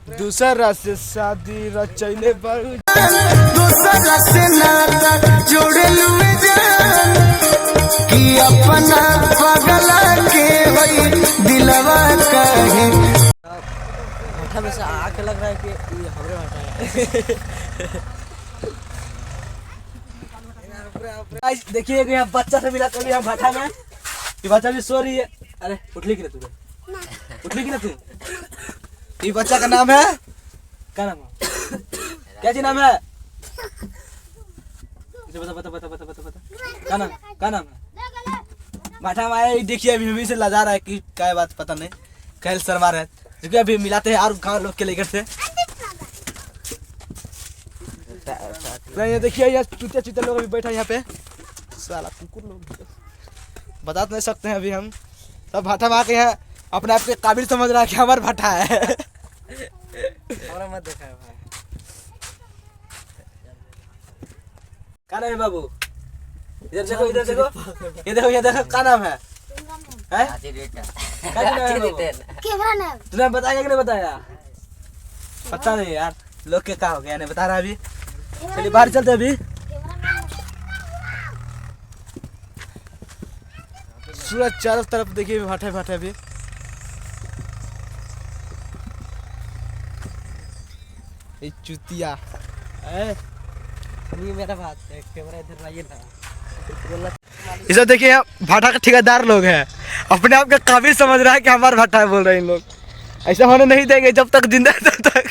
दूसरा से शादी रचैले पर दूसरा से नाता जोड़े लुए जान कि अपना पगला के होई दिलवा कहे। भाटा में से आके लग रहा है कि ये हमरे भाटा है। देखिए यहाँ बच्चा से मिला कभी हम भाटा में, ये बच्चा भी सो रही है। अरे उठली कि ना तू? उठली कि ना तू? ये बच्चा का नाम है, क्या नाम है? क्या जी नाम है? बता बता बता बता बता बता क्या नाम है? भाटा में आया, देखिए अभी से लजा रहा है कि क्या बात पता नहीं, कल शर्मा रहे क्योंकि अभी मिलाते हैं और गाँव लोग के लेकर से। ये देखिए ये चूते चूते लोग अभी बैठा यहाँ पे, साला कुकुर लोग बता तो नहीं सकते हैं। अभी हम सब भाटा में आके यहाँ अपने आप के काबिल समझ रहा है कि हमारा भाटा है। हमारा मत देखा है भाई। क्या नाम है बाबू? इधर देखो इधर देखो, ये देखो क्या नाम है? हैं? क्या नाम है बाबू? तूने बताया कि नहीं बताया? पता नहीं यार, लोग के क्या हो गया नहीं बता रहा अभी। चलिए बाहर चलते अभी। सूरज चारों तरफ देखिए भाटे भाटे भी। चुतिया ये मेरा बात है, कैमरा इधर लाइए ना। इसे देखिए यहाँ भाटा का ठेकेदार लोग हैं, अपने आप के काबिल समझ रहा है कि हमारा भाटा है बोल रहे हैं इन लोग। ऐसा होने नहीं देंगे जब तक जिंदा है तब तक।